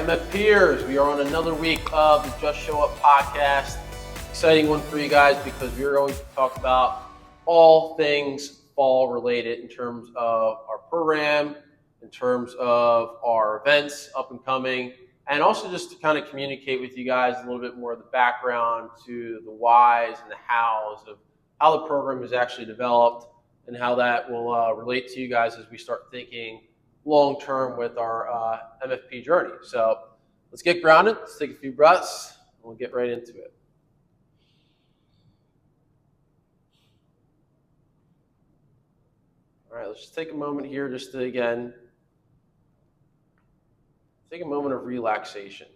MFPers, we are on another week of the Just Show Up podcast. Exciting one for you guys because we're going to talk about all things fall related in terms of our program, in terms of our events up and coming, and also just to kind of communicate with you guys a little bit more of the background to the whys and the hows of how the program is actually developed and how that will relate to you guys as we start thinking long term with our MFP journey. So let's get grounded, let's take a few breaths, and we'll get right into it. All right, let's just take a moment here just to, again, take a moment of relaxation.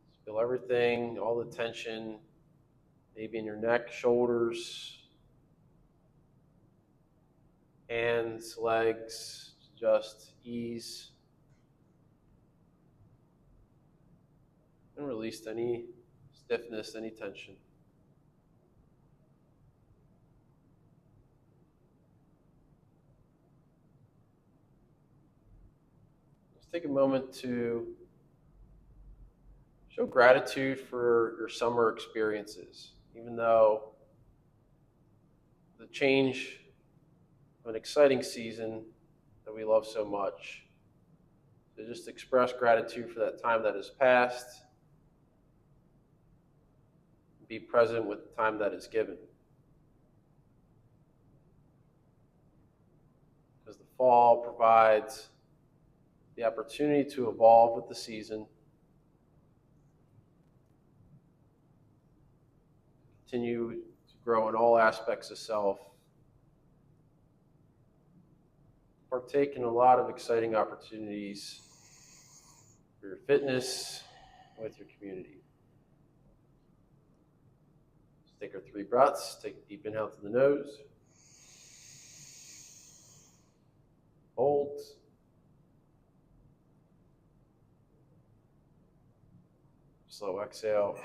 Just feel everything, all the tension, maybe in your neck, shoulders, hands, legs, just ease and release any stiffness, any tension. Just take a moment to show gratitude for your summer experiences, even though the change of an exciting season that we love so much. To just express gratitude for that time that has passed. Be present with the time that is given. Because the fall provides the opportunity to evolve with the season, continue to grow in all aspects of self, partake in a lot of exciting opportunities for your fitness with your community. Let's take our 3 breaths. Take a deep inhale through the nose. Hold. Slow exhale.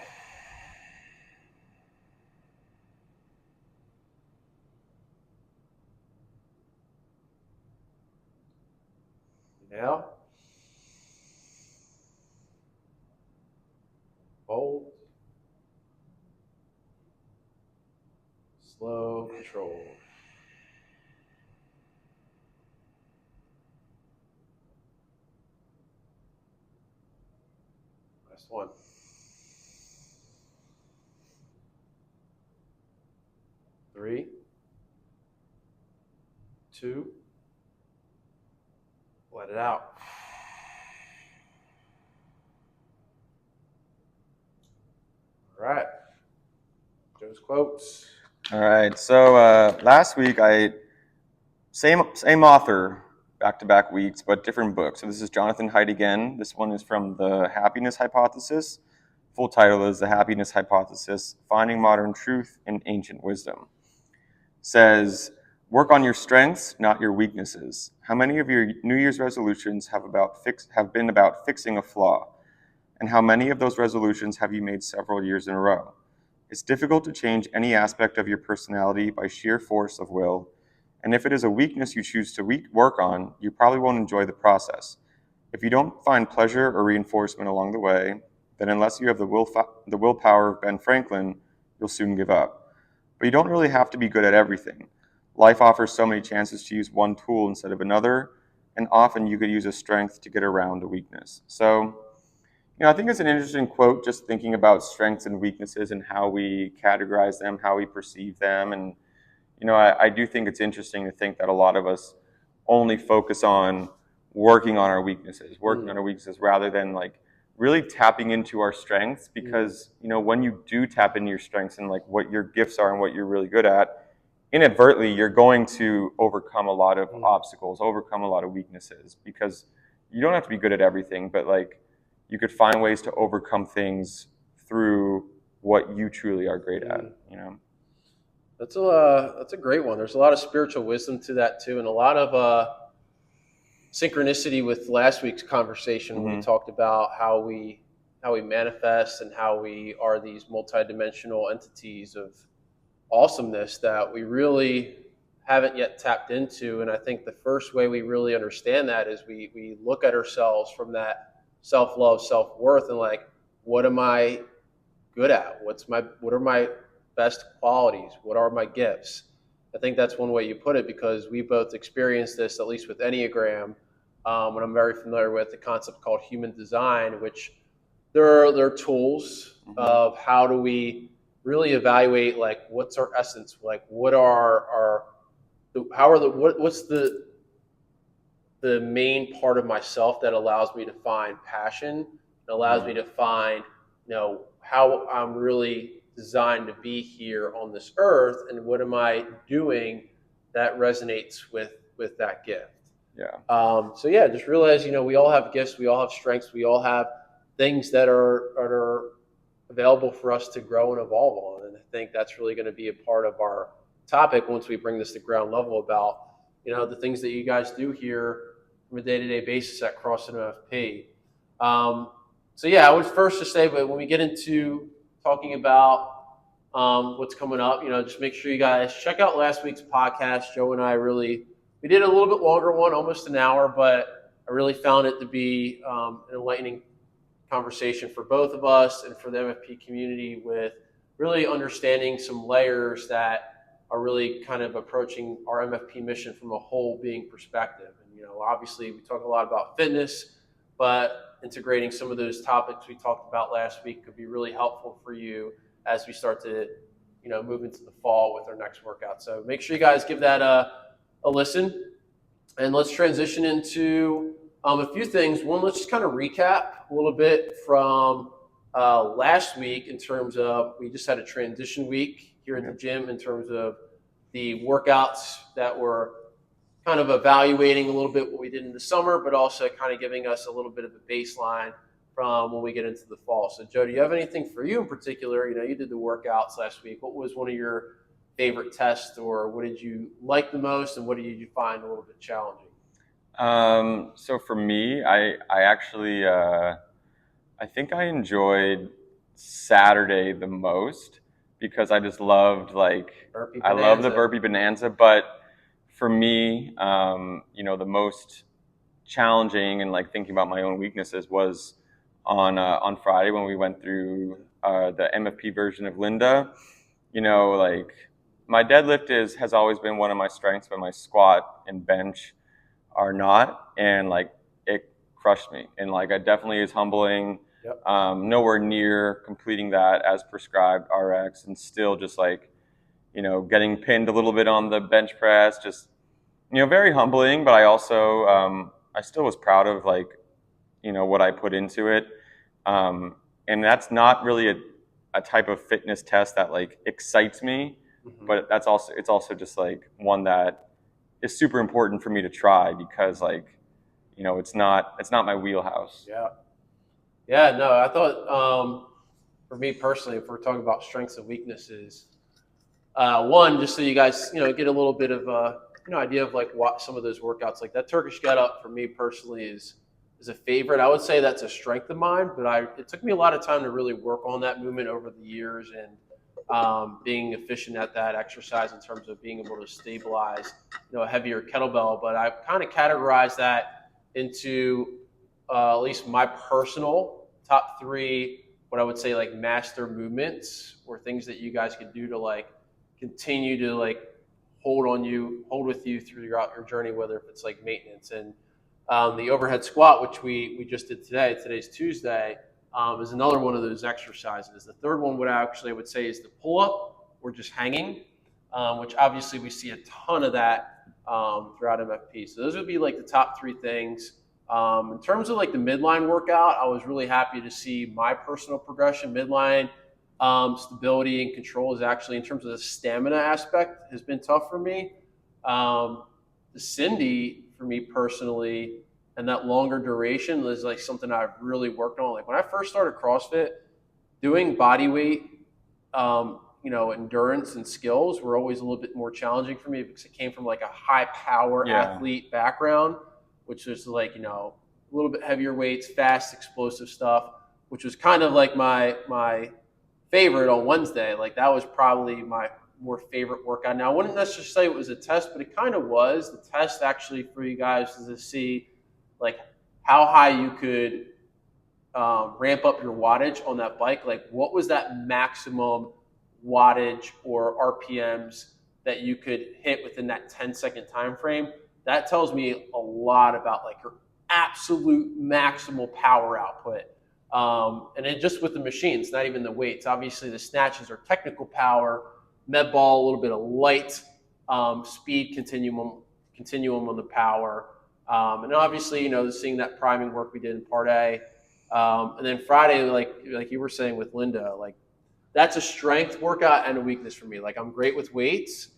Inhale. Hold. Slow control. Last one. 3, 2, let it out. All right. Joe's quotes. All right. So last week, same author, back-to-back weeks, but different books. So this is Jonathan Haidt again. This one is from The Happiness Hypothesis. Full title is The Happiness Hypothesis: Finding Modern Truth in Ancient Wisdom. Says, work on your strengths, not your weaknesses. How many of your New Year's resolutions have been about fixing a flaw? And how many of those resolutions have you made several years in a row? It's difficult to change any aspect of your personality by sheer force of will, and if it is a weakness you choose to work on, you probably won't enjoy the process. If you don't find pleasure or reinforcement along the way, then unless you have the willpower of Ben Franklin, you'll soon give up. But you don't really have to be good at everything. Life offers so many chances to use one tool instead of another, and often you could use a strength to get around a weakness. So, I think it's an interesting quote, just thinking about strengths and weaknesses and how we categorize them, how we perceive them. And, I do think it's interesting to think that a lot of us only focus on working on our weaknesses, rather than like really tapping into our strengths, because, when you do tap into your strengths and like what your gifts are and what you're really good at, inadvertently, you're going to overcome a lot of obstacles, overcome a lot of weaknesses, because you don't have to be good at everything, but like, you could find ways to overcome things through what you truly are great at, That's a great one. There's a lot of spiritual wisdom to that too, and a lot of synchronicity with last week's conversation when we talked about how we manifest and how we are these multidimensional entities of awesomeness that we really haven't yet tapped into. And I think the first way we really understand that is we look at ourselves from that self-love, self-worth, and like, what am I good at? What are my best qualities? What are my gifts? I think that's one way you put it, because we both experienced this, at least with Enneagram, and I'm very familiar with the concept called human design, which there are tools of how do we really evaluate, like, what's our essence, like what are our how are the what's the main part of myself that allows me to find passion, that allows me to find, how I'm really designed to be here on this earth, and what am I doing that resonates with that gift. Yeah. So yeah, just realize, we all have gifts, we all have strengths, we all have things that are available for us to grow and evolve on. And I think that's really going to be a part of our topic once we bring this to ground level about, the things that you guys do here from a day-to-day basis at CrossFit MFP. So yeah, I would first just say, but when we get into talking about what's coming up, just make sure you guys check out last week's podcast. Joe and I we did a little bit longer one, almost an hour, but I really found it to be an enlightening conversation for both of us and for the MFP community, with really understanding some layers that are really kind of approaching our MFP mission from a whole being perspective. And, obviously we talk a lot about fitness, but integrating some of those topics we talked about last week could be really helpful for you as we start to, move into the fall with our next workout. So make sure you guys give that a listen, and let's transition into a few things. One, let's just kind of recap a little bit from last week in terms of, we just had a transition week here at the gym in terms of the workouts that were kind of evaluating a little bit what we did in the summer, but also kind of giving us a little bit of a baseline from when we get into the fall. So Joe, do you have anything for you in particular? You did the workouts last week. What was one of your favorite tests, or what did you like the most, and what did you find a little bit challenging? So for me, I actually, I think I enjoyed Saturday the most, because I just loved, I love the burpee bonanza, but for me, the most challenging and thinking about my own weaknesses was on Friday when we went through the MFP version of Linda. My deadlift has always been one of my strengths, but my squat and bench are not, and it crushed me, and it definitely is humbling. Yep. Nowhere near completing that as prescribed RX, and still just getting pinned a little bit on the bench press, just very humbling. But I also I still was proud of what I put into it, and that's not really a type of fitness test that excites me, but it's also just one that is super important for me to try, because it's not my wheelhouse. Yeah, no, I thought for me personally, if we're talking about strengths and weaknesses, one, just so you guys get a little bit of idea of what some of those workouts, like that Turkish get up for me personally is a favorite. I would say that's a strength of mine, but it took me a lot of time to really work on that movement over the years, and being efficient at that exercise in terms of being able to stabilize a heavier kettlebell. But I kind of categorize that into at least my personal top three, what I would say master movements, or things that you guys could do to continue to hold with you throughout your journey, whether it's maintenance. And the overhead squat, which we just did today, today's Tuesday, is another one of those exercises. The third one, what I would say, is the pull-up, or just hanging, which obviously we see a ton of that throughout MFP. So those would be the top three things. In terms of the midline workout, I was really happy to see my personal progression. Midline stability and control is actually, in terms of the stamina aspect, has been tough for me. The Cindy, for me personally, and that longer duration is something I've really worked on. When I first started CrossFit, doing body weight, endurance and skills were always a little bit more challenging for me, because it came from a high power athlete background, which was a little bit heavier weights, fast, explosive stuff, which was kind of my favorite on Wednesday. That was probably my more favorite workout. Now, I wouldn't necessarily say it was a test, but it kind of was. The test actually for you guys is to see how high you could ramp up your wattage on that bike, like what was that maximum wattage or RPMs that you could hit within that 10-second time frame? That tells me a lot about like your absolute maximal power output. And then just with the machines, not even the weights. Obviously, the snatches are technical power, med ball, a little bit of light speed continuum on the power. And obviously, seeing that priming work we did in part A. And then Friday, like you were saying with Linda, like that's a strength workout and a weakness for me. Like I'm great with weights,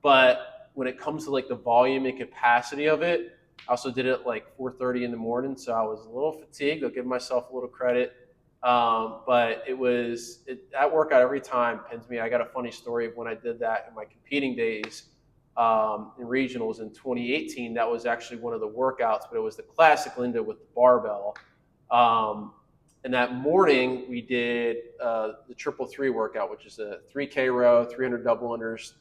but when it comes to like the volume and capacity of it, I also did it at like 4:30 in the morning, so I was a little fatigued. I'll give myself a little credit. But that workout every time pins me. I got a funny story of when I did that in my competing days in regionals in 2018. That was actually one of the workouts, but it was the classic Linda with the barbell. And that morning we did the 333 workout, which is a 3K row, 300 double unders,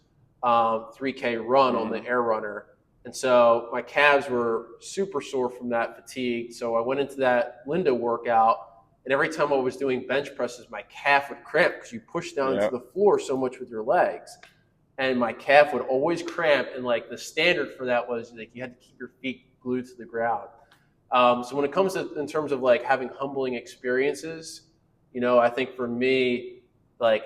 3K run on the air runner. And so my calves were super sore from that fatigue. So I went into that Linda workout, and every time I was doing bench presses, my calf would cramp because you push down into the floor so much with your legs. And my calf would always cramp. And like the standard for that was like you had to keep your feet glued to the ground. So when it comes to in terms of like having humbling experiences, I think for me, like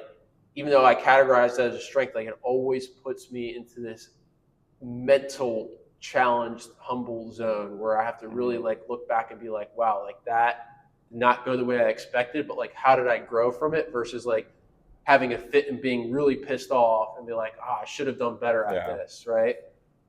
even though I categorize that as a strength, like it always puts me into this mental challenged, humble zone where I have to really like look back and be like, wow, like that did not go the way I expected, but like how did I grow from it versus like having a fit and being really pissed off and be like, I should have done better at this, right?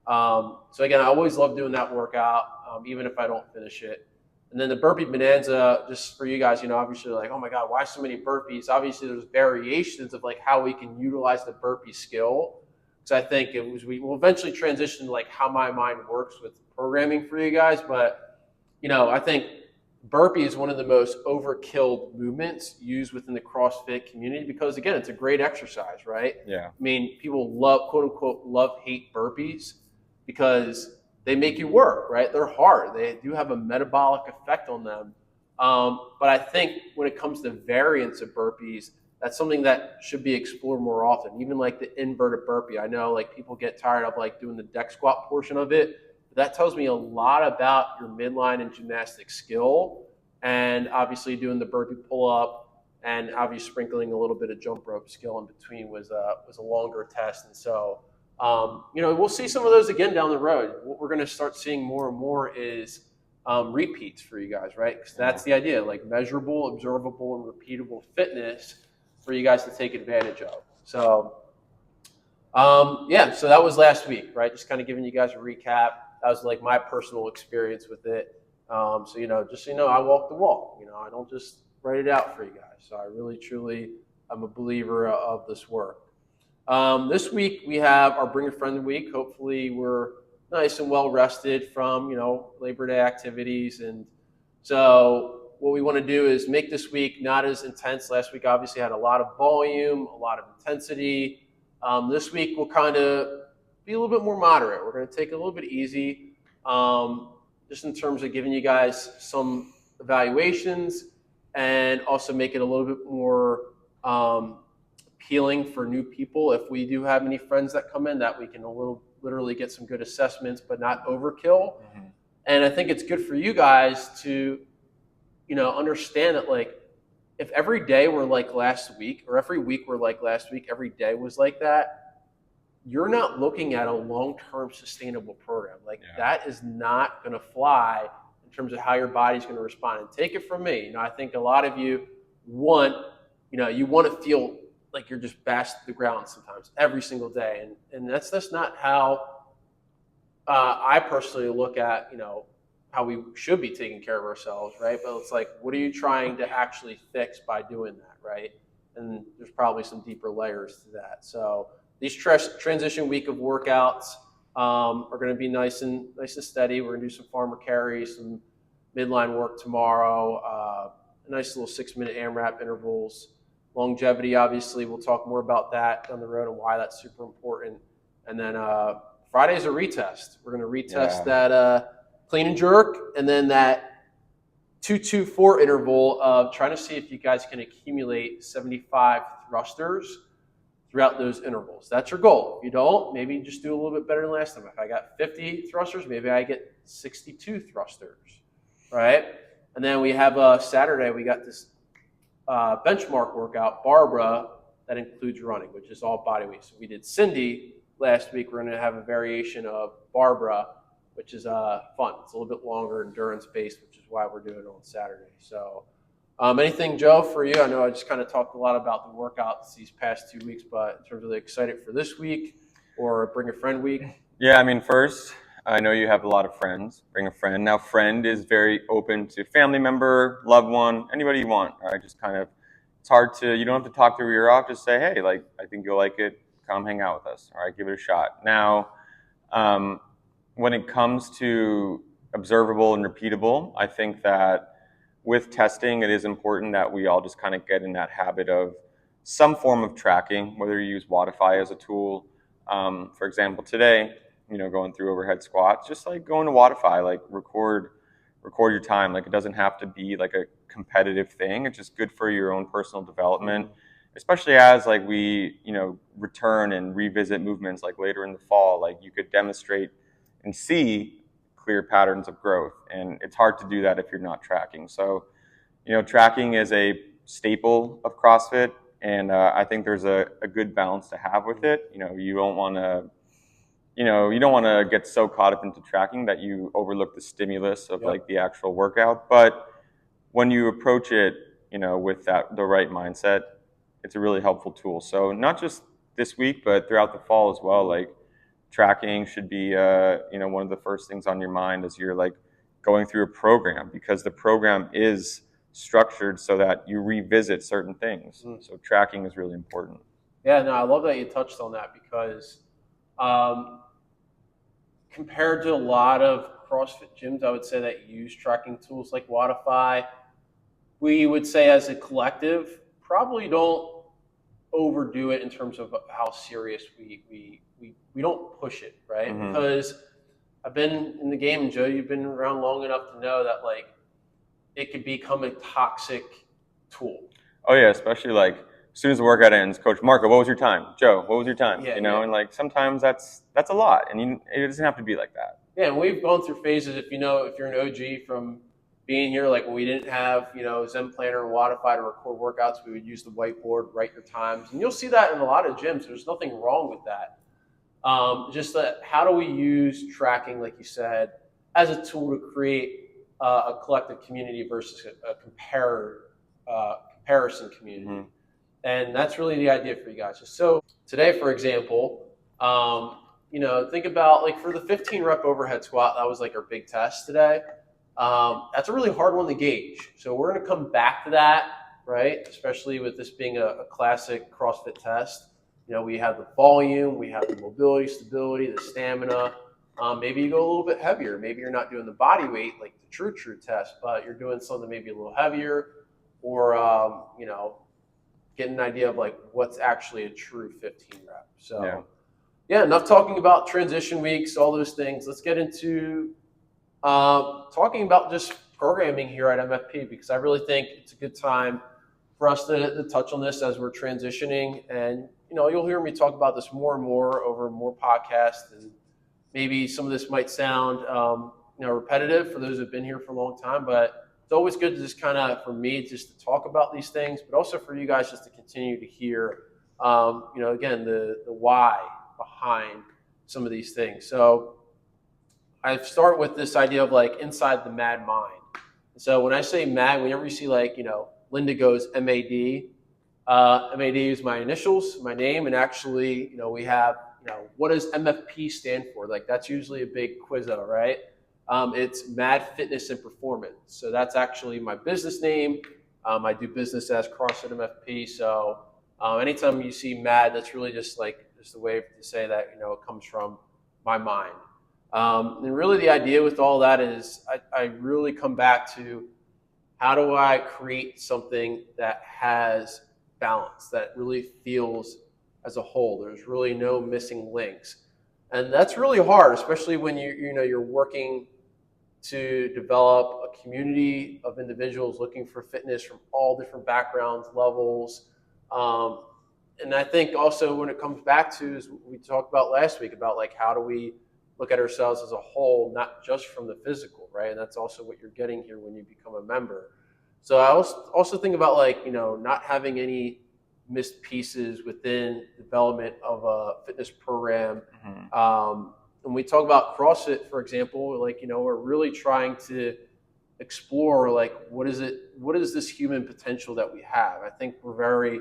So again, I always love doing that workout, even if I don't finish it. And then the burpee bonanza, just for you guys, obviously like, oh my God, why so many burpees? Obviously there's variations of like how we can utilize the burpee skill. So I think we will eventually transition to like how my mind works with programming for you guys. But, I think burpee is one of the most overkilled movements used within the CrossFit community because, again, it's a great exercise, right? Yeah. I mean, people love, quote unquote, hate burpees because they make you work, right? They're hard. They do have a metabolic effect on them. But I think when it comes to variants of burpees, that's something that should be explored more often. Even like the inverted burpee. I know like people get tired of like doing the deck squat portion of it. But that tells me a lot about your midline and gymnastic skill. And obviously doing the burpee pull up and obviously sprinkling a little bit of jump rope skill in between was a longer test. And so, we'll see some of those again down the road. What we're going to start seeing more and more is repeats for you guys, right? Because that's the idea, like measurable, observable, and repeatable fitness for you guys to take advantage of. So, so that was last week, right? Just kind of giving you guys a recap. That was like my personal experience with it. Just so you know, I walk the walk. I don't just write it out for you guys. So I really, truly, I'm a believer of this work. This week we have our Bring a Friend week. Hopefully we're nice and well rested from, Labor Day activities. And so what we want to do is make this week not as intense. Last week obviously had a lot of volume, a lot of intensity. This week we'll kind of be a little bit more moderate. We're going to take it a little bit easy, just in terms of giving you guys some evaluations and also make it a little bit more appealing for new people. If we do have any friends that come in, that we can literally get some good assessments, but not overkill. Mm-hmm. And I think it's good for you guys to, understand that like, if every day were like last week, or every week were like last week, every day was like that, you're not looking at a long-term sustainable program. Like that is not going to fly in terms of how your body's going to respond. And take it from me, I think a lot of you want to feel like you're just bashed to the ground sometimes every single day. And that's not how I personally look at, how we should be taking care of ourselves, right? But it's like, what are you trying to actually fix by doing that, right? And there's probably some deeper layers to that. So these transition week of workouts are going to be nice and steady. We're going to do some farmer carries, some midline work tomorrow, a nice little 6-minute AMRAP intervals. Longevity, obviously, we'll talk more about that down the road and why that's super important. And then Friday's a retest. We're going to retest that clean and jerk, and then that 2-2-4 interval of trying to see if you guys can accumulate 75 thrusters throughout those intervals. That's your goal. If you don't, maybe just do a little bit better than last time. If I got 50 thrusters, maybe I get 62 thrusters, right? And then we have Saturday, we got this benchmark workout, Barbara, that includes running, which is all body weight. So we did Cindy last week. We're going to have a variation of Barbara, which is fun. It's a little bit longer endurance based, which is why we're doing it on Saturday. So anything, Joe, for you? I know I just kind of talked a lot about the workouts these past 2 weeks, but in terms of the excited for this week or bring a friend week? Yeah, I mean, first, I know you have a lot of friends. Bring a friend. Now, friend is very open to family member, loved one, anybody you want. All right, just kind of, it's hard to, you don't have to talk their ear off. Just say, hey, like, I think you'll like it. Come hang out with us. All right, give it a shot. Now, when it comes to observable and repeatable, I think that with testing, it is important that we all just kind of get in that habit of some form of tracking, whether you use Wodify as a tool. For example, today, going through overhead squats, just like going to Wodify, like record your time. Like it doesn't have to be like a competitive thing. It's just good for your own personal development, especially as like we, return and revisit movements like later in the fall. Like you could demonstrate and see clear patterns of growth, and it's hard to do that if you're not tracking. So, tracking is a staple of CrossFit, and I think there's a good balance to have with it. You don't want to, you don't want to get so caught up into tracking that you overlook the stimulus of like the actual workout. But when you approach it, with the right mindset, it's a really helpful tool. So not just this week, but throughout the fall as well. Like tracking should be, one of the first things on your mind as you're like going through a program, because the program is structured so that you revisit certain things. So tracking is really important. Yeah, no, I love that you touched on that because compared to a lot of CrossFit gyms, I would say that use tracking tools like Wodify, we would say as a collective, probably don't overdo it in terms of how serious we don't push it, right? Mhm. Because I've been in the game, and Joe, you've been around long enough to know that like it could become a toxic tool. Oh yeah, especially like as soon as the workout ends, Coach Marco, what was your time? Joe, what was your time? Yeah, And like sometimes that's a lot, and it doesn't have to be like that. Yeah, and we've gone through phases. If you're an OG from being here, like when we didn't have Zen Planner and Wodify to record workouts, we would use the whiteboard, write your times, and you'll see that in a lot of gyms. There's nothing wrong with that. Just that, how do we use tracking, like you said, as a tool to create a collective community versus a comparison community? Mm-hmm. And that's really the idea for you guys. So today, for example, think about like for the 15 rep overhead squat, that was like our big test today. That's a really hard one to gauge. So we're going to come back to that, right? Especially with this being a classic CrossFit test. We have the volume, we have the mobility, stability, the stamina. Maybe you go a little bit heavier. Maybe you're not doing the body weight like the true test, but you're doing something maybe a little heavier, or get an idea of like what's actually a true 15 rep. So yeah, enough talking about transition weeks, all those things. Let's get into talking about just programming here at MFP, because I really think it's a good time for us to touch on this as we're transitioning. And you'll hear me talk about this more and more over more podcasts, and maybe some of this might sound repetitive for those who've been here for a long time, but it's always good to just kind of, for me, just to talk about these things, but also for you guys just to continue to hear, again, the why behind some of these things. So I start with this idea of like inside the MAD mind. So when I say MAD, whenever you see like, Linda goes MAD, MAD is my initials, my name, and actually, we have, what does MFP stand for? Like that's usually a big quizzo, right? It's Mad Fitness and Performance. So that's actually my business name. I do business as CrossFit MFP. So anytime you see Mad, that's really just a way to say that, it comes from my mind. And really the idea with all that is I really come back to how do I create something that has balance, that really feels as a whole. There's really no missing links. And that's really hard, especially when you're working to develop a community of individuals looking for fitness from all different backgrounds, levels. And I think also when it comes back to is what we talked about last week about like how do we look at ourselves as a whole, not just from the physical, right? And that's also what you're getting here when you become a member. So I also think about like, you know, not having any missed pieces within development of a fitness program. When we talk about CrossFit, for example, like, you know, we're really trying to explore like what is this human potential that we have. I think we're very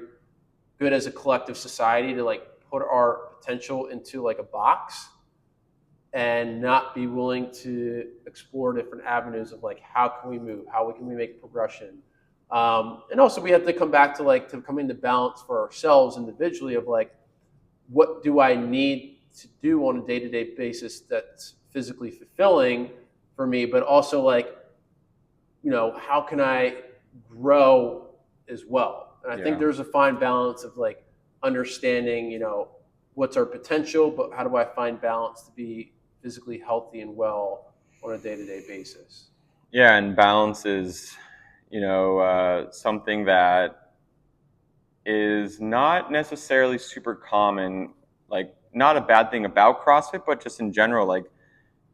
good as a collective society to like put our potential into like a box and not be willing to explore different avenues of like how can we move, how can we make progression. And also we have to come back to like to coming to balance for ourselves individually of like what do I need to do on a day-to-day basis that's physically fulfilling for me, but also like, you know, how can I grow as well? And I think there's a fine balance of like understanding, you know, what's our potential, but how do I find balance to be physically healthy and well on a day-to-day basis? Yeah, and balance is, you know, something that is not necessarily super common, like not a bad thing about CrossFit, but just in general, like,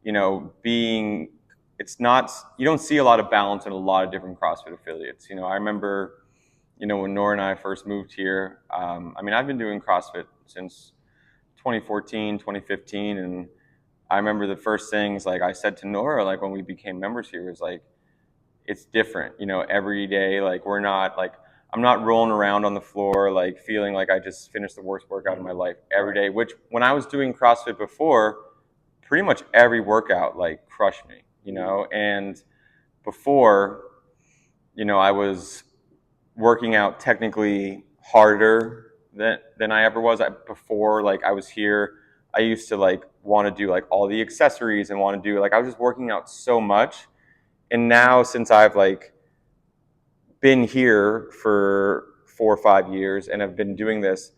you know, it's not, you don't see a lot of balance in a lot of different CrossFit affiliates. You know, I remember, you know, when Nora and I first moved here, I mean, I've been doing CrossFit since 2014, 2015, and I remember the first things like I said to Nora, like when we became members here, was like, it's different, you know, every day, like we're not like, I'm not rolling around on the floor, like feeling like I just finished the worst workout of my life every day, which when I was doing CrossFit before, pretty much every workout like crushed me, you know, and before, you know, I was working out technically harder than I ever was. Before, like I was here, I used to like want to do like all the accessories and want to do like I was just working out so much. And now since I've like been here for 4 or 5 years and have been doing this,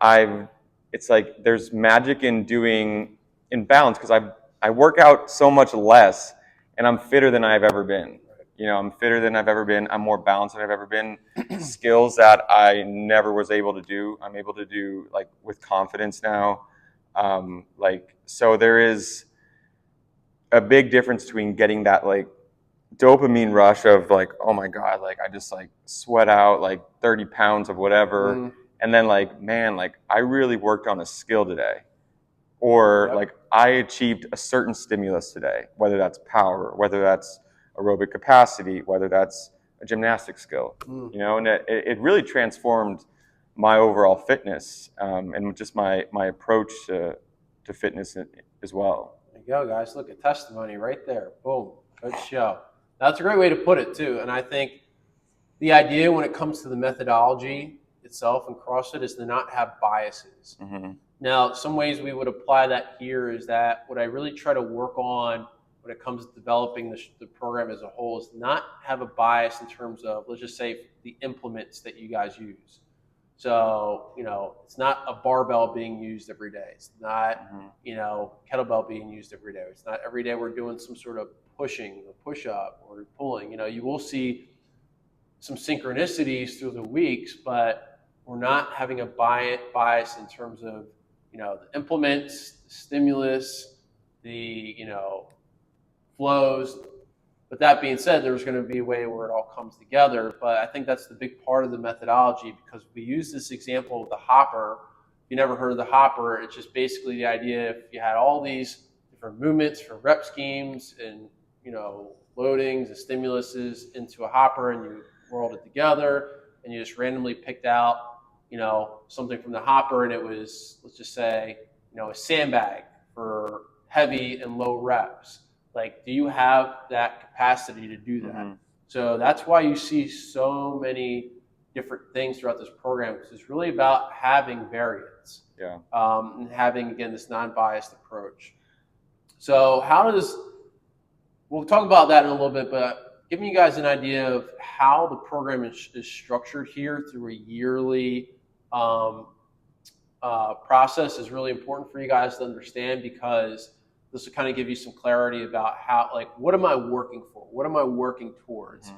it's like there's magic in doing in balance because I work out so much less and I'm fitter than I've ever been. You know, I'm fitter than I've ever been. I'm more balanced than I've ever been. Skills that I never was able to do, I'm able to do like with confidence now. Like, so there is a big difference between getting that like dopamine rush of like, oh my God, like I just like sweat out like 30 pounds of whatever. And then like, man, like I really worked on a skill today. Or like I achieved a certain stimulus today, whether that's power, whether that's aerobic capacity, whether that's a gymnastic skill, you know, and it really transformed my overall fitness and just my approach to fitness as well. There you go, guys. Look at testimony right there. Boom. Good show. That's a great way to put it too. And I think the idea when it comes to the methodology itself in CrossFit is to not have biases. Now, some ways we would apply that here is that what I really try to work on when it comes to developing the program as a whole is not have a bias in terms of, let's just say, the implements that you guys use. So, you know, it's not a barbell being used every day. It's not, you know, kettlebell being used every day. It's not every day we're doing some sort of pushing or push-up or pulling. You know, you will see some synchronicities through the weeks, but we're not having a bias in terms of, you know, the implements, the stimulus, the, you know, flows. But that being said, there's going to be a way where it all comes together. But I think that's the big part of the methodology because we use this example of the hopper. If you never heard of the hopper, it's just basically the idea if you had all these different movements for rep schemes and, you know, loadings and stimuluses into a hopper and you rolled it together and you just randomly picked out, you know, something from the hopper and it was, let's just say, you know, a sandbag for heavy and low reps. Like, do you have that capacity to do that? So that's why you see so many different things throughout this program because it's really about having variance. And having, again, this non-biased approach. So we'll talk about that in a little bit, but giving you guys an idea of how the program is structured here through a yearly process is really important for you guys to understand because this will kind of give you some clarity about how, like, what am I working for? What am I working towards?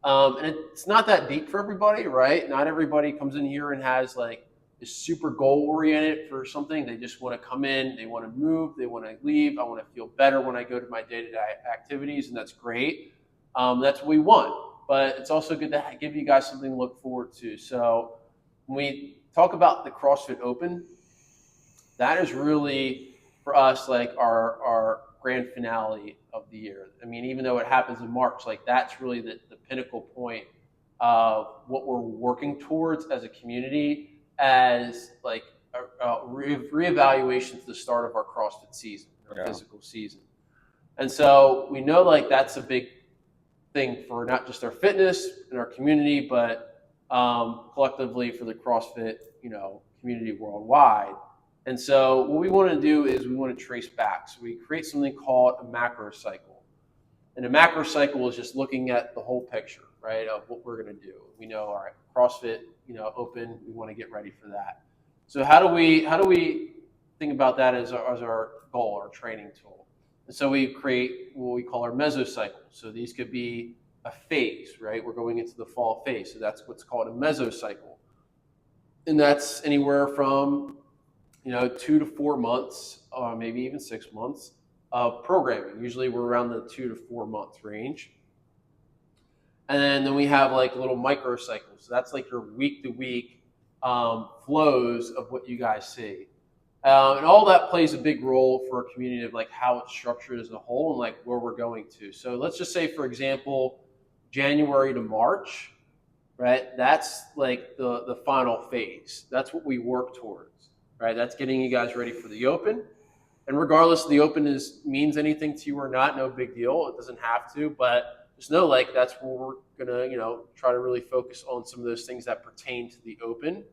And it's not that deep for everybody, right? Not everybody comes in here and has like is super goal oriented for something. They just want to come in, they want to move, they want to leave. I want to feel better when I go to my day-to-day activities, and that's great. That's what we want. But it's also good to give you guys something to look forward to. So when we talk about the CrossFit Open, that is really for us like our grand finale of the year. I mean, even though it happens in March, like that's really the pinnacle point of what we're working towards as a community, as like a reevaluation to the start of our CrossFit season, our physical season. And so we know like that's a big thing for not just our fitness and our community, but collectively for the CrossFit, community worldwide. And so what we want to do is we want to trace back. So we create something called a macro cycle. And a macro cycle is just looking at the whole picture, right, of what we're going to do. We know, all right, CrossFit, Open, we want to get ready for that. So how do we think about that as our goal, our training tool? And so we create what we call our mesocycle. So these could be a phase, right? We're going into the fall phase. So that's what's called a mesocycle. And that's anywhere from 2 to 4 months, or maybe even 6 months of programming. Usually we're around the 2 to 4 month range. And then we have like little microcycles. So that's like your week to week flows of what you guys see. And all that plays a big role for a community of like how it's structured as a whole and like where we're going to. So let's just say, for example, January to March, right? That's like the final phase. That's what we work towards, right? That's getting you guys ready for the Open. And regardless if the Open means anything to you or not, no big deal. It doesn't have to, but just know like that's where we're gonna, try to really focus on some of those things that pertain to the Open.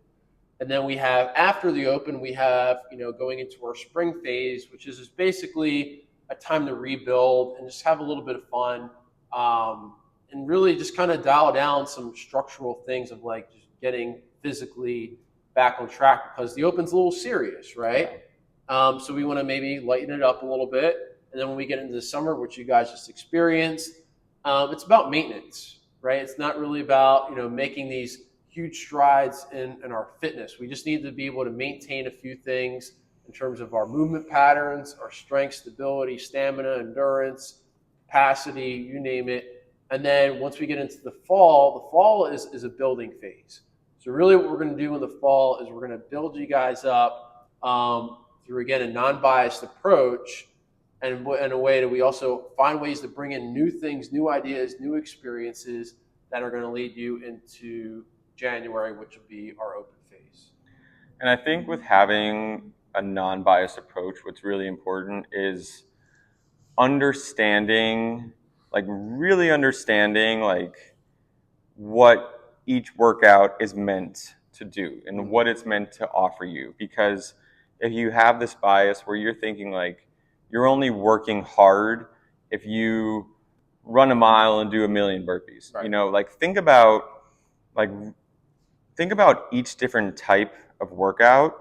And then we have, after the Open, we have, going into our spring phase, which is just basically a time to rebuild and just have a little bit of fun, and really just kind of dial down some structural things of like just getting physically back on track, because the Open's a little serious, right? So we want to maybe lighten it up a little bit. And then when we get into the summer, which you guys just experienced, it's about maintenance, right? It's not really about, making these huge strides in our fitness. We just need to be able to maintain a few things in terms of our movement patterns, our strength, stability, stamina, endurance, capacity, you name it. And then once we get into the fall is a building phase. So really what we're going to do in the fall is we're going to build you guys up through, again, a non-biased approach, and in a way that we also find ways to bring in new things, new ideas, new experiences that are going to lead you into January, which will be our Open phase. And I think with having a non-biased approach, what's really important is really understanding what each workout is meant to do and what it's meant to offer you. Because if you have this bias where you're thinking like you're only working hard if you run a mile and do 1,000,000 burpees, right. Think about each different type of workout,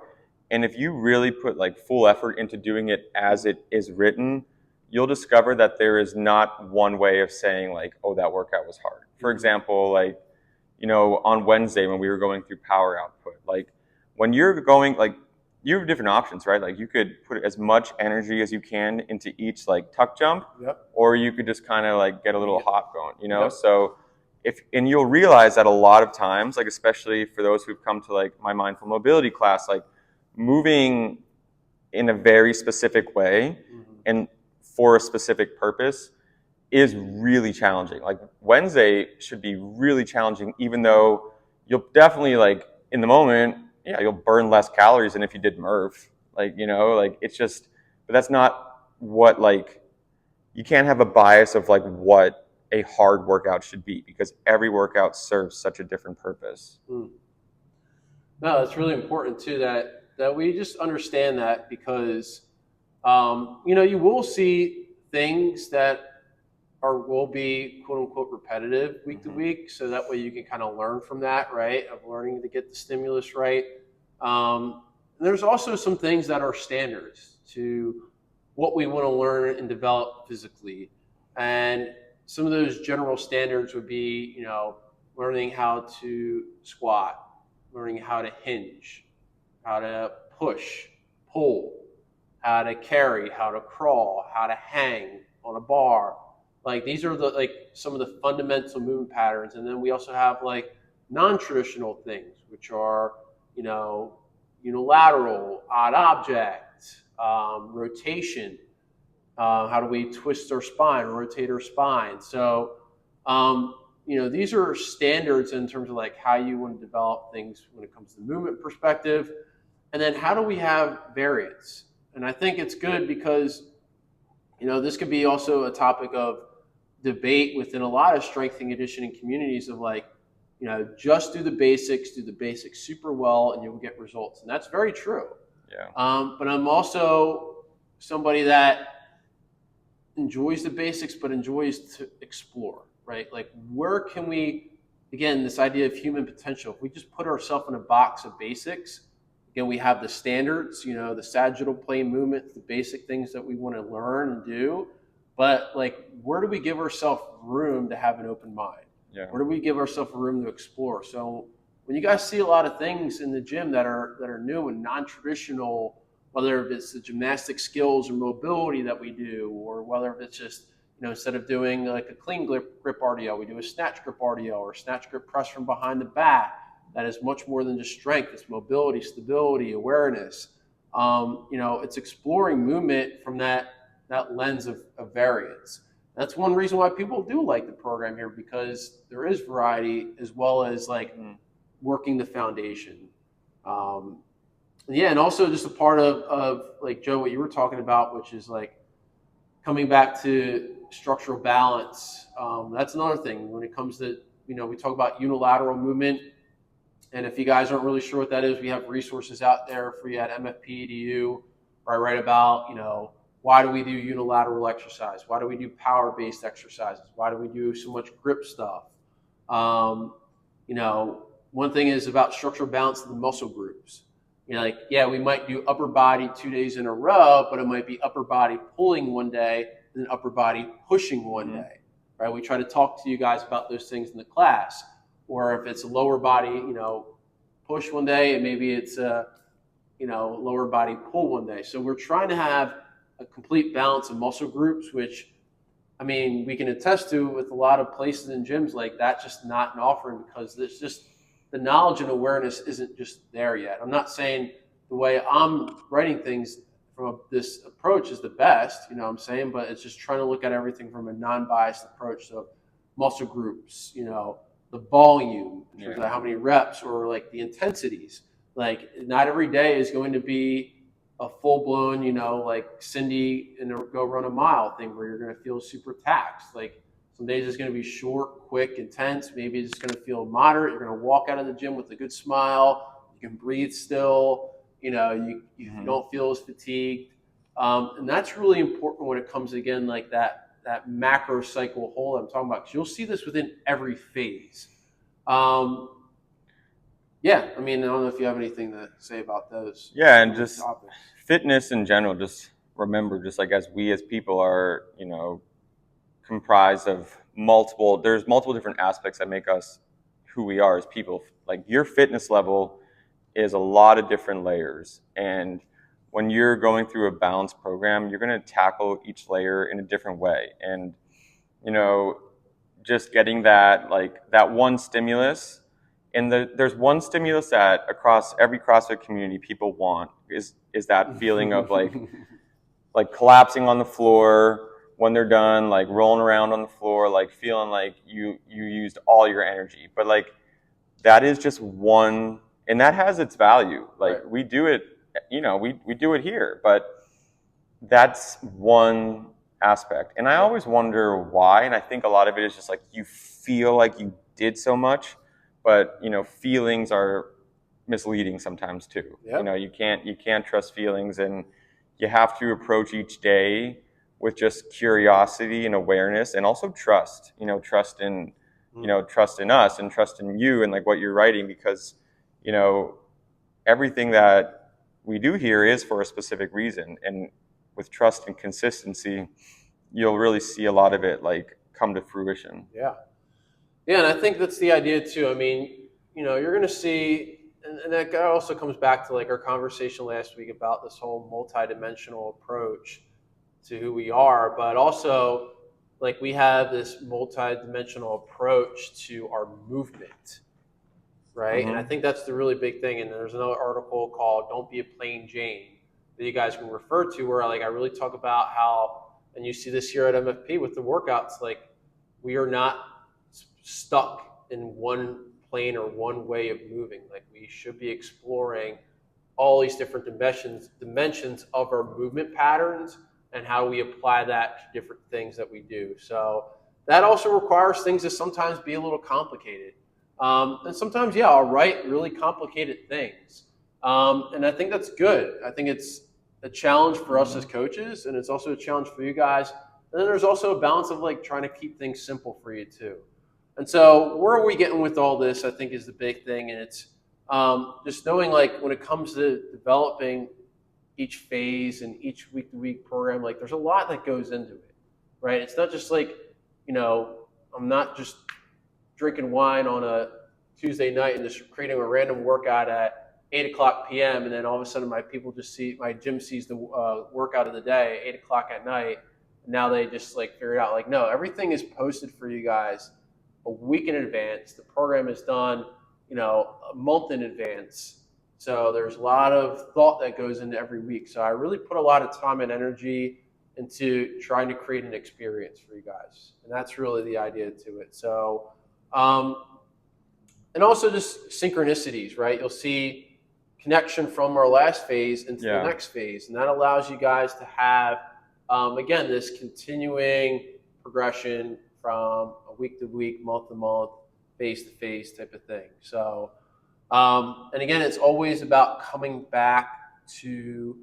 and if you really put like full effort into doing it as it is written, you'll discover that there is not one way of saying like, oh, that workout was hard. For example, on Wednesday when we were going through power output, like when you're going, like you have different options, right? Like you could put as much energy as you can into each like tuck jump, Yep. or you could just kind of like get a little hop going, Yep. So and you'll realize that a lot of times, like especially for those who've come to like my mindful mobility class, like moving in a very specific way and for a specific purpose is really challenging. Like Wednesday should be really challenging, even though you'll definitely like in the moment, you'll burn less calories than if you did Murph. It's just, but that's not what you can't have a bias of like what a hard workout should be, because every workout serves such a different purpose. No, it's really important too that we just understand that, because you will see things that will be quote unquote repetitive week to week, so that way you can kind of learn from that, right? Of learning to get the stimulus right. And there's also some things that are standards to what we want to learn and develop physically. And some of those general standards would be, learning how to squat, learning how to hinge, how to push, pull, how to carry, how to crawl, how to hang on a bar. Like these are some of the fundamental movement patterns. And then we also have like non-traditional things, which are, unilateral, odd object, rotation. How do we twist our spine, rotate our spine? So, these are standards in terms of like how you want to develop things when it comes to the movement perspective. And then how do we have variance? And I think it's good because, this could be also a topic of debate within a lot of strength and conditioning communities of like, just do the basics super well, and you'll get results. And that's very true. Yeah. But I'm also somebody that enjoys the basics, but enjoys to explore, right? Like where can we, again, this idea of human potential, if we just put ourselves in a box of basics, again, we have the standards, the sagittal plane movement, the basic things that we want to learn and do. But like, where do we give ourselves room to have an open mind? Yeah. Where do we give ourselves room to explore? So when you guys see a lot of things in the gym that are new and non-traditional, whether it's the gymnastic skills or mobility that we do, or whether it's just, instead of doing like a clean grip RDL, we do a snatch grip RDL or snatch grip press from behind the back. That is much more than just strength. It's mobility, stability, awareness. It's exploring movement from that lens of variance. That's one reason why people do like the program here, because there is variety as well as like working the foundation. And also just a part of like, Joe, what you were talking about, which is like coming back to structural balance. That's another thing when it comes to, we talk about unilateral movement. And if you guys aren't really sure what that is, we have resources out there for you at MFP.edu, where I write about, why do we do unilateral exercise? Why do we do power-based exercises? Why do we do so much grip stuff? One thing is about structural balance of the muscle groups. We might do upper body 2 days in a row, but it might be upper body pulling one day and then upper body pushing one day, right? We try to talk to you guys about those things in the class. Or if it's a lower body, push one day, and maybe it's a, lower body pull one day. So we're trying to have a complete balance of muscle groups, which, we can attest to with a lot of places and gyms like that, just not an offering because there's just the knowledge and awareness isn't just there yet. I'm not saying the way I'm writing things from this approach is the best, but it's just trying to look at everything from a non-biased approach. So muscle groups, the volume, in terms of how many reps, or like the intensities. Like not every day is going to be a full-blown, like Cindy in a go run a mile thing where you're going to feel super taxed. Like some days it's going to be short, quick, intense. Maybe it's going to feel moderate. You're going to walk out of the gym with a good smile. You can breathe still. You don't feel as fatigued. And that's really important when it comes, again, like that macro cycle whole I'm talking about, because you'll see this within every phase. I don't know if you have anything to say about those. Yeah, and just topics. Fitness in general, just remember, just like as we as people are, comprised of there's multiple different aspects that make us who we are as people. Like your fitness level is a lot of different layers. And when you're going through a balanced program, you're going to tackle each layer in a different way. And, just getting that one stimulus, and there's one stimulus that across every CrossFit community people want is that feeling of like collapsing on the floor when they're done, like rolling around on the floor, like feeling like you used all your energy. But like that is just one, and that has its value. Like right. We do it, we do it here, but that's one aspect. And I always wonder why, and I think a lot of it is just like you feel like you did so much, but feelings are misleading sometimes too. Yep. You can't trust feelings, and you have to approach each day with just curiosity and awareness, and also trust. Trust in trust in us and trust in you and like what you're writing, because everything that we do here is for a specific reason. And with trust and consistency, you'll really see a lot of it like come to fruition. Yeah. Yeah, and I think that's the idea too. I mean, you're going to see, and that also comes back to like our conversation last week about this whole multidimensional approach to who we are, but also like we have this multidimensional approach to our movement, right? And I think that's the really big thing. And there's another article called "Don't Be a Plain Jane" that you guys can refer to, where like I really talk about how, and you see this here at MFP with the workouts, like we are not stuck in one plane or one way of moving. Like we should be exploring all these different dimensions of our movement patterns and how we apply that to different things that we do. So that also requires things to sometimes be a little complicated. And sometimes, yeah, I'll write really complicated things. And I think that's good. I think it's a challenge for us as coaches, and it's also a challenge for you guys. And then there's also a balance of like trying to keep things simple for you too. And so where are we getting with all this, I think, is the big thing. And it's just knowing like when it comes to developing each phase and each week-to-week program, like there's a lot that goes into it, right? It's not just like, I'm not just drinking wine on a Tuesday night and just creating a random workout at 8:00 p.m. and then all of a sudden my gym sees the workout of the day, 8:00 at night. And now they just like figure it out. Like, no, everything is posted for you guys a week in advance. The program is done, a month in advance. So there's a lot of thought that goes into every week. So I really put a lot of time and energy into trying to create an experience for you guys. And that's really the idea to it. So, and also just synchronicities, right? You'll see connection from our last phase into the next phase. And that allows you guys to have, again, this continuing progression from a week to week, month to month, phase to phase type of thing. So, and again, it's always about coming back to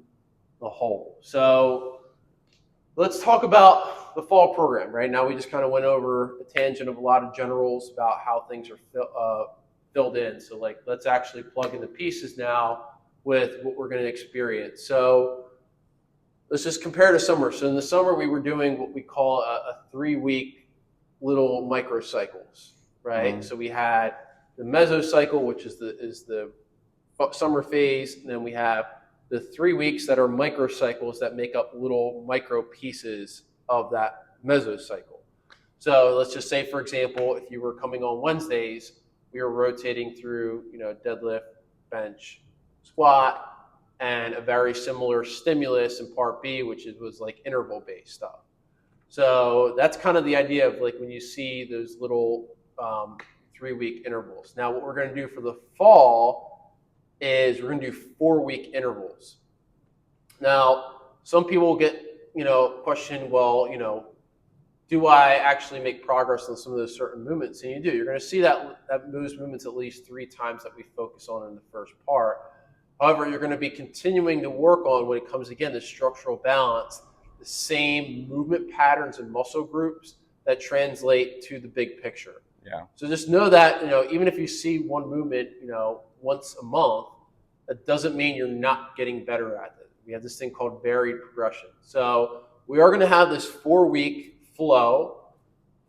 the whole. So let's talk about the fall program. Right now, we just kind of went over a tangent of a lot of generals about how things are filled in. So like, let's actually plug in the pieces now with what we're going to experience. So let's just compare to summer. So in the summer, we were doing what we call a 3-week little microcycles, right? So we had the mesocycle, which is the summer phase, and then we have the 3 weeks that are microcycles that make up little micro pieces of that mesocycle. So let's just say, for example, if you were coming on Wednesdays, we were rotating through, deadlift, bench, squat, and a very similar stimulus in part B, which was like interval-based stuff. So that's kind of the idea of like when you see those little 3-week intervals. Now, what we're going to do for the fall is we're going to do 4-week intervals. Now, some people will get, question, well, do I actually make progress on some of those certain movements? And you do. You're going to see that those movements at least 3 times that we focus on in the first part. However, you're going to be continuing to work on, when it comes, again, to structural balance, the same movement patterns and muscle groups that translate to the big picture. Yeah. So just know that, even if you see one movement, once a month, that doesn't mean you're not getting better at it. We have this thing called varied progression. So we are going to have this 4-week flow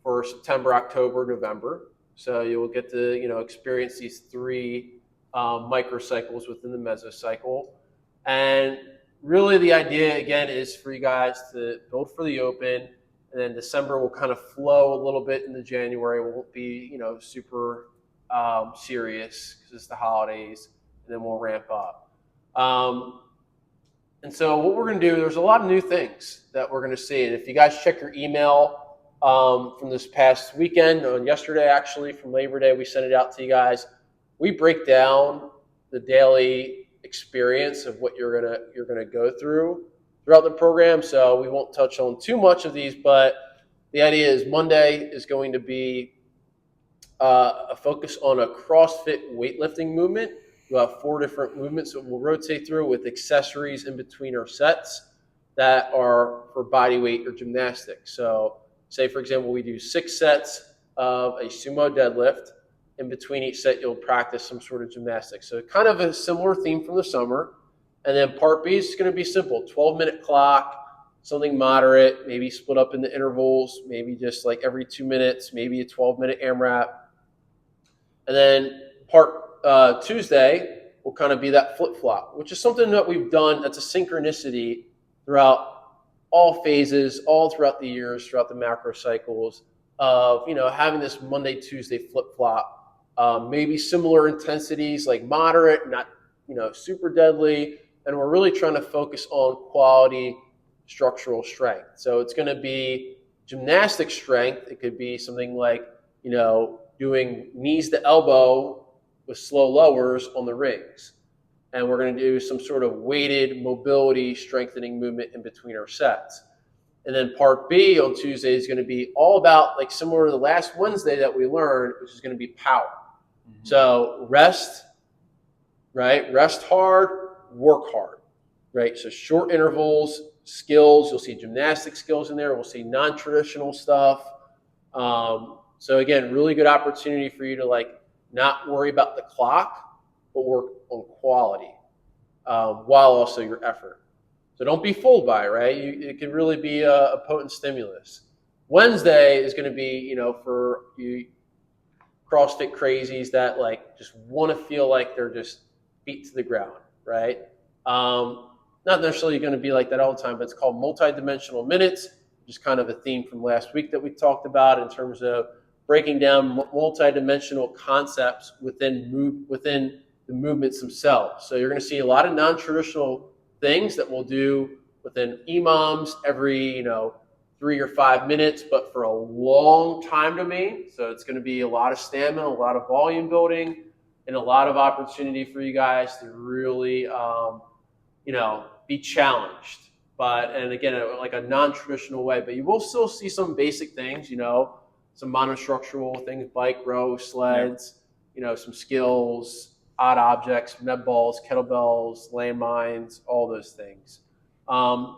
for September, October, November. So you will get to, experience these 3 microcycles within the mesocycle. And really the idea, again, is for you guys to build for the open. And then December will kind of flow a little bit into January. It won't be, super serious because it's the holidays, and then we'll ramp up. And so what we're going to do, there's a lot of new things that we're going to see. And if you guys check your email from this past weekend, on yesterday actually, from Labor Day, we sent it out to you guys. We break down the daily experience of what you're gonna go through throughout the program. So we won't touch on too much of these, but the idea is Monday is going to be a focus on a CrossFit weightlifting movement. We'll have 4 different movements that we'll rotate through with accessories in between our sets that are for body weight or gymnastics. So say, for example, we do 6 sets of a sumo deadlift. In between each set, you'll practice some sort of gymnastics. So kind of a similar theme from the summer. And then part B is going to be simple, 12-minute clock, something moderate, maybe split up into intervals, maybe just like every 2 minutes, maybe a 12-minute AMRAP. And then part Tuesday will kind of be that flip-flop, which is something that we've done that's a synchronicity throughout all phases, all throughout the years, throughout the macro cycles of, having this Monday, Tuesday flip-flop, maybe similar intensities, like moderate, not, super deadly. And we're really trying to focus on quality structural strength. So it's going to be gymnastic strength. It could be something like, doing knees to elbow with slow lowers on the rings. And we're going to do some sort of weighted mobility strengthening movement in between our sets. And then part B on Tuesday is going to be all about, like, similar to the last Wednesday that we learned, which is going to be power. Mm-hmm. So rest, right? Rest hard, work hard, right? So short intervals, skills. You'll see gymnastic skills in there. We'll see non-traditional stuff. So again, really good opportunity for you to, like, not worry about the clock, but work on quality, while also your effort. So don't be fooled by it, right? It can really be a potent stimulus. Wednesday is going to be, for you CrossFit crazies that, like, just want to feel like they're just beat to the ground, right? Not necessarily going to be like that all the time, but it's called multi-dimensional minutes, which is kind of a theme from last week that we talked about in terms of breaking down multi-dimensional concepts within the movements themselves. So you're going to see a lot of non-traditional things that we'll do within EMOMs every, 3 or 5 minutes, but for a long time domain. So it's going to be a lot of stamina, a lot of volume building, and a lot of opportunity for you guys to really, be challenged. And again, like a non-traditional way, but you will still see some basic things, some monostructural things, bike, row, sleds, some skills, odd objects, med balls, kettlebells, landmines, all those things.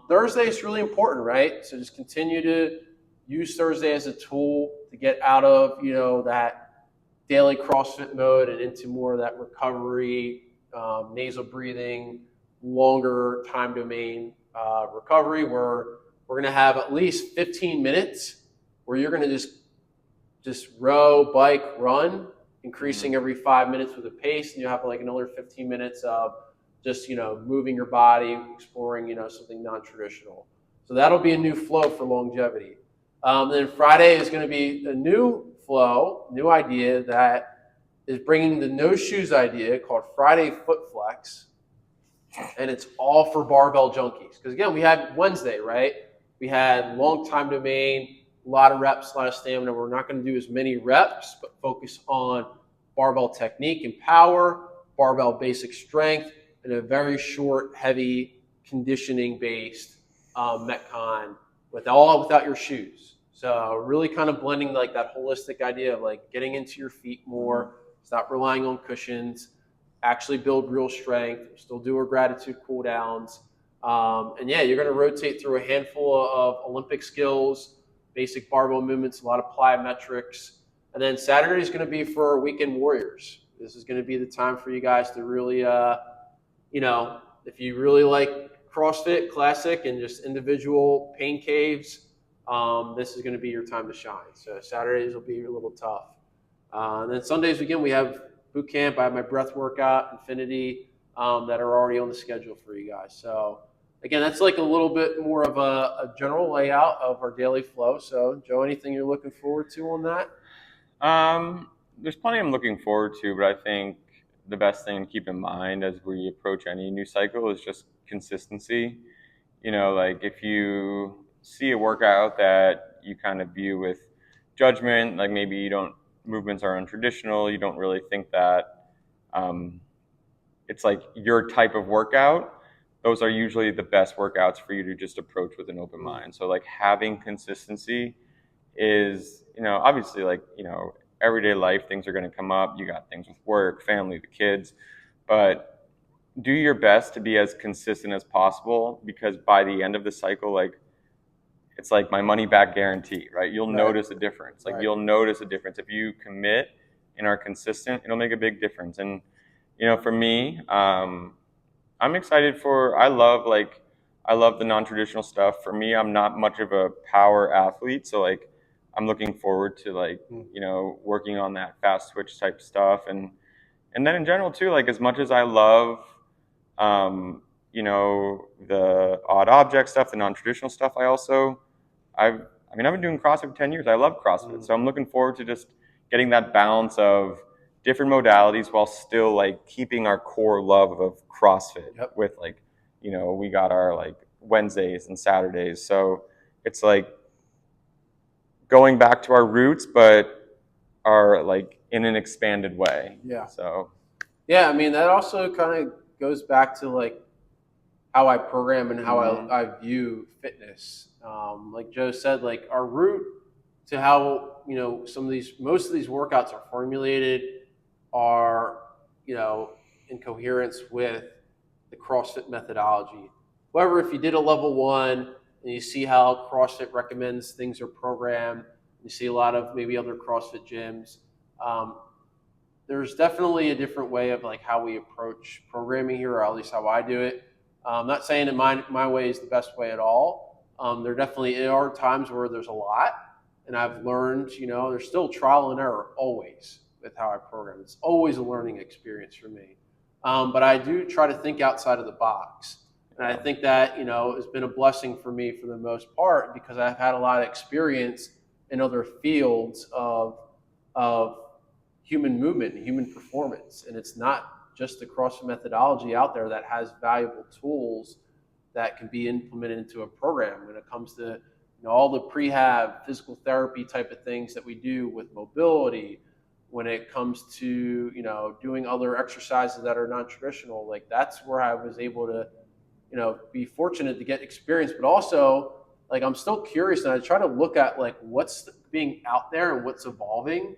Thursday is really important, right? So just continue to use Thursday as a tool to get out of, that daily CrossFit mode and into more of that recovery, nasal breathing, longer time domain recovery, where we're going to have at least 15 minutes where you're going to just row, bike, run, increasing every 5 minutes with a pace, and you have like another 15 minutes of just, moving your body, exploring, something non-traditional. So that'll be a new flow for longevity. Then Friday is going to be a new flow, new idea that is bringing the no shoes idea called Friday Foot Flex. And it's all for barbell junkies. Because again, we had Wednesday, right? We had long time domain, a lot of reps, a lot of stamina. We're not going to do as many reps, but focus on barbell technique and power, barbell basic strength, and a very short, heavy, conditioning-based Metcon without your shoes. So really kind of blending like that holistic idea of like getting into your feet more, stop relying on cushions, actually build real strength, still do our gratitude cool downs. And yeah, you're going to rotate through a handful of Olympic skills, basic barbell movements, a lot of plyometrics. And then Saturday is going to be for weekend warriors. This is going to be the time for you guys to really, if you really like CrossFit Classic and just individual pain caves, this is going to be your time to shine. So Saturdays will be a little tough. And then Sundays, again, we have boot camp. I have my breath workout, Infinity, that are already on the schedule for you guys. So again, that's like a little bit more of a general layout of our daily flow. So Joe, anything you're looking forward to on that? There's plenty I'm looking forward to, but I think the best thing to keep in mind as we approach any new cycle is just consistency. Like if you see a workout that you kind of view with judgment, like maybe movements are untraditional, you don't really think that it's like your type of workout, those are usually the best workouts for you to just approach with an open mind. So like having consistency is, obviously like, everyday life, things are going to come up. You got things with work, family, the kids, but do your best to be as consistent as possible, because by the end of the cycle, like it's like my money back guarantee, right? You'll notice a difference. Like you'll notice a difference. If you commit and are consistent, it'll make a big difference. And, for me, I'm excited I love like I love the non-traditional stuff. For me, I'm not much of a power athlete, so like I'm looking forward to like, you know, working on that fast twitch type stuff. And then in general too, like as much as I love you know, the odd object stuff, the non-traditional stuff, I've been doing CrossFit for 10 years. I love CrossFit. So I'm looking forward to just getting that balance of different modalities while still like keeping our core love of CrossFit with like, you know, we got our like Wednesdays and Saturdays. So it's like going back to our roots, but are like in an expanded way. Yeah. So. Yeah, I mean, that also kind of goes back to like how I program and how I view fitness. Like Joe said, like our root to how, you know, most of these workouts are formulated are, you know, in coherence with the CrossFit methodology. However, if you did a level 1 and you see how CrossFit recommends things are programmed, you see a lot of maybe other CrossFit gyms, there's definitely a different way of like how we approach programming here, or at least how I do it. I'm not saying that my way is the best way at all. There definitely are times where there's a lot, and I've learned, you know, there's still trial and error always with how I program. It's always a learning experience for me. But I do try to think outside of the box. And I think that, you know, has been a blessing for me for the most part because I've had a lot of experience in other fields of human movement and human performance. And it's not just the CrossFit methodology out there that has valuable tools that can be implemented into a program when it comes to, you know, all the prehab physical therapy type of things that we do with mobility, when it comes to, you know, doing other exercises that are non-traditional. Like that's where I was able to, you know, be fortunate to get experience, but also like I'm still curious and I try to look at like what's being out there and what's evolving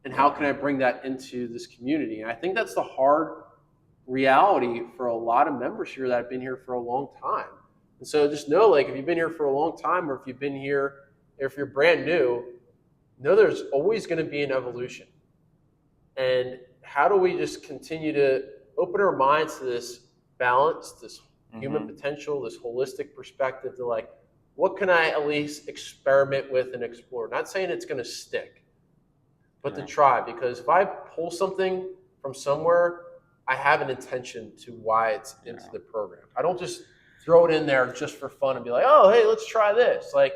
and how can I bring that into this community. And I think that's the hard reality for a lot of members here that have been here for a long time. And so just know, like, if you've been here for a long time, or if you've been here, or if you're brand new, know there's always going to be an evolution. And how do we just continue to open our minds to this balance, this human potential, this holistic perspective to like, what can I at least experiment with and explore? Not saying it's going to stick, but to try, because if I pull something from somewhere, I have an intention to why it's into the program. I don't just throw it in there just for fun and be like, oh, hey, let's try this. Like,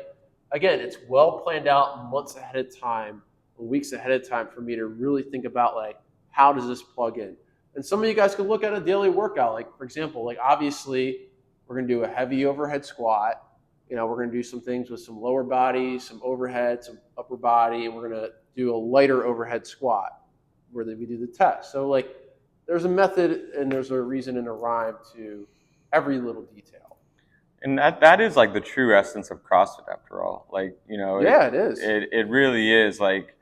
again, it's well planned out months ahead of time, weeks ahead of time for me to really think about like, how does this plug in? And some of you guys could look at a daily workout. Like, for example, like obviously we're going to do a heavy overhead squat. You know, we're going to do some things with some lower body, some overhead, some upper body, and we're going to do a lighter overhead squat where we do the test. So like there's a method and there's a reason and a rhyme to every little detail. And that is like the true essence of CrossFit after all. Like, you know, it is. It really is like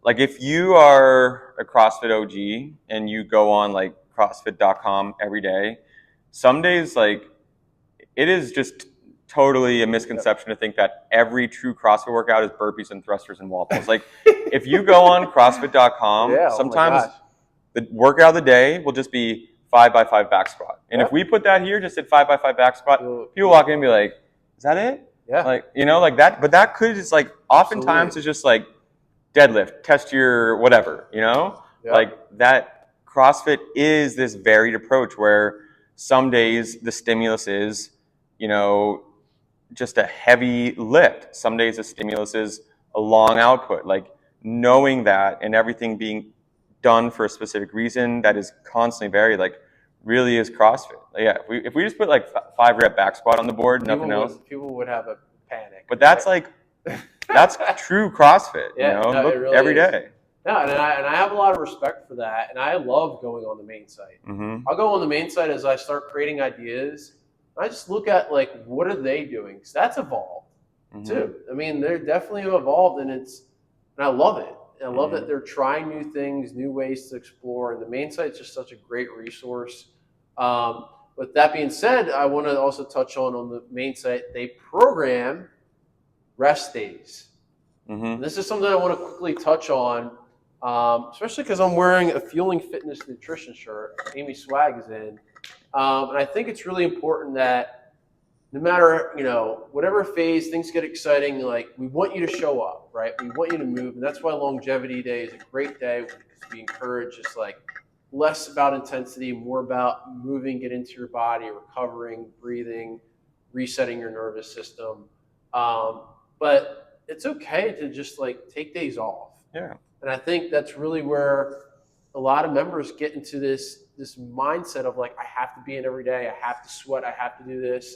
if you are a CrossFit OG and you go on like CrossFit.com every day, some days like it is just totally a misconception to think that every true CrossFit workout is burpees and thrusters and wall pulls. Like if you go on CrossFit.com, sometimes the workout of the day will just be 5x5 back squat. And if we put that here, just at 5x5 back squat, people walk in and be like, is that it? Yeah. Like, you know, like that, but that could just like, oftentimes it's just like deadlift, test your whatever, you know? Like that CrossFit is this varied approach where some days the stimulus is, you know, just a heavy lift. Some days the stimulus is a long output. Like knowing that and everything being done for a specific reason that is constantly varied, like really is CrossFit. Like, yeah, if we just put like 5 rep back squat on the board, nothing else. People would have a panic. But that's like, that's true CrossFit, you know, no, look really every is. day. No, and I have a lot of respect for that. And I love going on the main site. I'll go on the main site as I start creating ideas. I just look at like, what are they doing? Because that's evolved too. I mean, they're definitely evolved, and I love it. I love that they're trying new things, new ways to explore, and the main site is just such a great resource. With that being said, I want to also touch on the main site, they program rest days. And this is something I want to quickly touch on, especially because I'm wearing a Fueling Fitness Nutrition shirt Amy Swag is in. And I think it's really important that no matter, whatever phase things get exciting, like we want you to show up, right? We want you to move. And that's why Longevity Day is a great day, because we encourage just like less about intensity, more about moving, get into your body, recovering, breathing, resetting your nervous system. But it's okay to just like take days off. Yeah. And I think that's really where a lot of members get into this mindset of like, I have to be in every day, I have to sweat, I have to do this.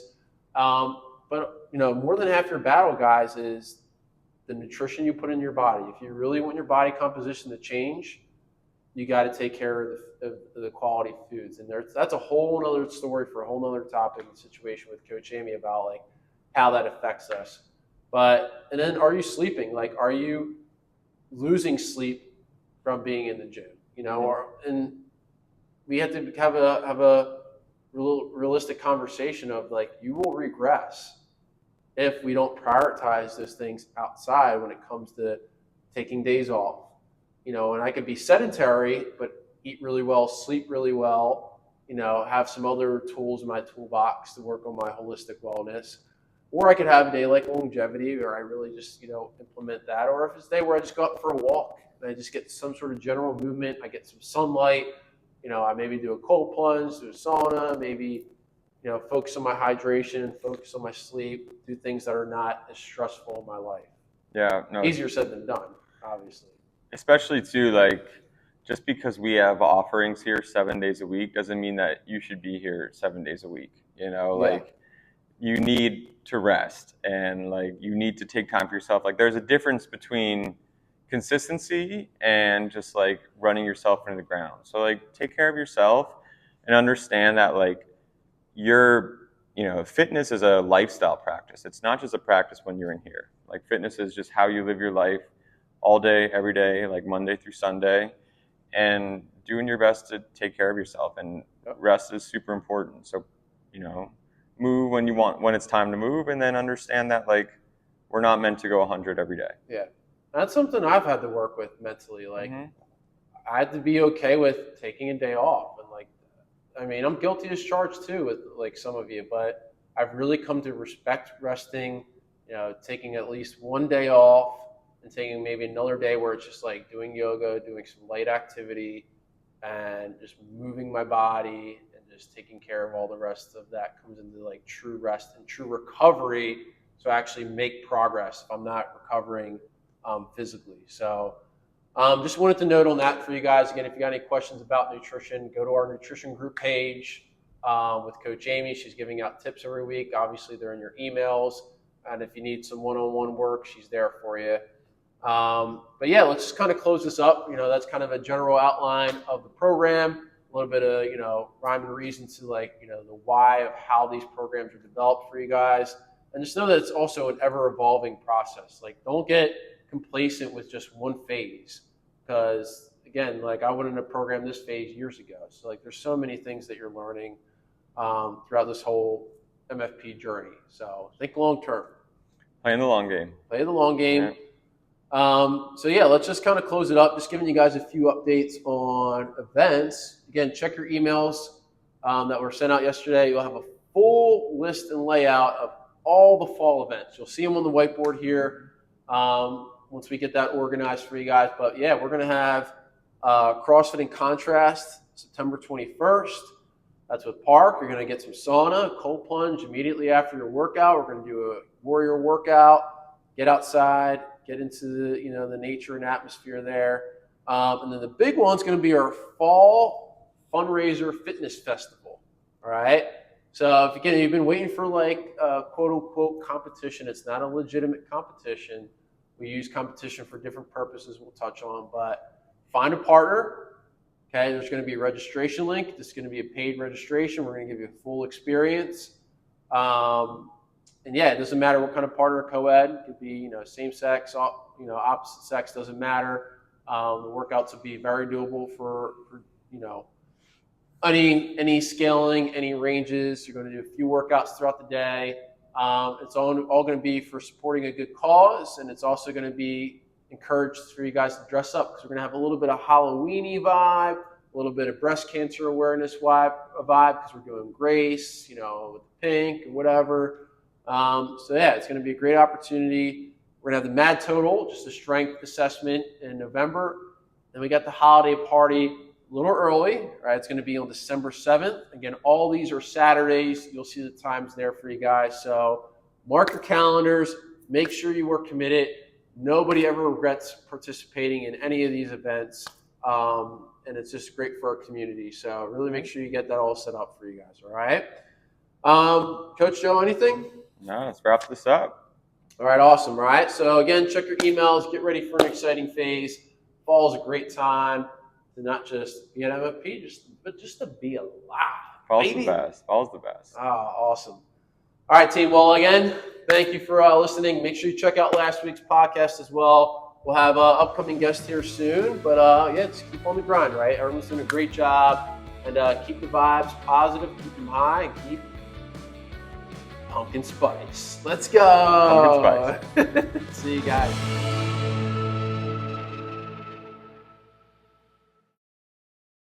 But more than half your battle, guys, is the nutrition you put in your body. If you really want your body composition to change, you got to take care of the quality foods. And that's a whole other story for a whole other topic and situation with Coach Amy about like how that affects us. And then are you sleeping? Like, are you losing sleep from being in the gym? And we have to have a realistic conversation of like, you will regress if we don't prioritize those things outside when it comes to taking days off. And I could be sedentary, but eat really well, sleep really well, have some other tools in my toolbox to work on my holistic wellness. Or I could have a day like Longevity where I really just, implement that. Or if it's a day where I just go out for a walk and I just get some sort of general movement, I get some sunlight, I maybe do a cold plunge, do a sauna, maybe, focus on my hydration, focus on my sleep, do things that are not as stressful in my life. Yeah, no. Easier said than done, obviously. Especially too, like, just because we have offerings here 7 days a week doesn't mean that you should be here 7 days a week. Like you need to rest and like you need to take time for yourself. Like there's a difference between consistency and just like running yourself into the ground. So like take care of yourself and understand that like fitness is a lifestyle practice. It's not just a practice when you're in here. Like fitness is just how you live your life all day, every day, like Monday through Sunday, and doing your best to take care of yourself. And rest is super important. So, move when it's time to move, and then understand that like we're not meant to go 100 every day. Yeah. That's something I've had to work with mentally. Like I had to be okay with taking a day off. And like, I'm guilty as charged too with like some of you, but I've really come to respect resting, taking at least one day off and taking maybe another day where it's just like doing yoga, doing some light activity and just moving my body and just taking care of all the rest of that comes into like true rest and true recovery. So I actually make progress if I'm not recovering physically. So just wanted to note on that for you guys. Again, if you got any questions about nutrition, go to our nutrition group page with Coach Amy. She's giving out tips every week. Obviously, they're in your emails. And if you need some one-on-one work, she's there for you. But yeah, let's just kind of close this up. That's kind of a general outline of the program, a little bit of, rhyme and reason to like, the why of how these programs are developed for you guys. And just know that it's also an ever evolving process. Like don't get complacent with just one phase because again, like I went into a program this phase years ago. So like there's so many things that you're learning throughout this whole MFP journey. So think long-term. Playing the long game. Play the long game. Yeah. So yeah, let's just kind of close it up. Just giving you guys a few updates on events. Again, check your emails that were sent out yesterday. You'll have a full list and layout of all the fall events. You'll see them on the whiteboard here once we get that organized for you guys. But yeah, we're going to have CrossFit in Contrast September 21st. That's with Park. You're going to get some sauna, cold plunge immediately after your workout. We're going to do a warrior workout, get outside, get into the nature and atmosphere there. And then the big one's going to be our fall fundraiser fitness festival. All right. So if you've been waiting for like a quote unquote competition, it's not a legitimate competition. We use competition for different purposes we'll touch on, but find a partner. Okay, there's going to be a registration link. This is going to be a paid registration. We're going to give you a full experience. And yeah, it doesn't matter what kind of partner, co-ed. It could be, same sex, opposite sex, doesn't matter. The workouts will be very doable for any scaling, any ranges. You're going to do a few workouts throughout the day. It's all going to be for supporting a good cause, and it's also going to be encouraged for you guys to dress up because we're going to have a little bit of Halloween-y vibe, a little bit of breast cancer awareness vibe because we're doing Grace, with pink and whatever. So yeah, it's going to be a great opportunity. We're going to have the Mad Total, just a strength assessment in November. Then we got the holiday party a little early, right? It's going to be on December 7th. Again, all these are Saturdays. You'll see the times there for you guys. So mark your calendars. Make sure you were committed. Nobody ever regrets participating in any of these events. And it's just great for our community. So really make sure you get that all set up for you guys, all right? Coach Joe, anything? No, let's wrap this up. All right, awesome. All right, so again, check your emails. Get ready for an exciting phase. Fall is a great time to not just be an MFP, but just to be alive. Fall's the best. Fall's the best. Oh, awesome. All right, team. Well, again, thank you for listening. Make sure you check out last week's podcast as well. We'll have an upcoming guest here soon. But yeah, just keep on the grind, right? Everyone's doing a great job. And keep the vibes positive, keep them high, and keep pumpkin spice. Let's go. Pumpkin spice. See you guys.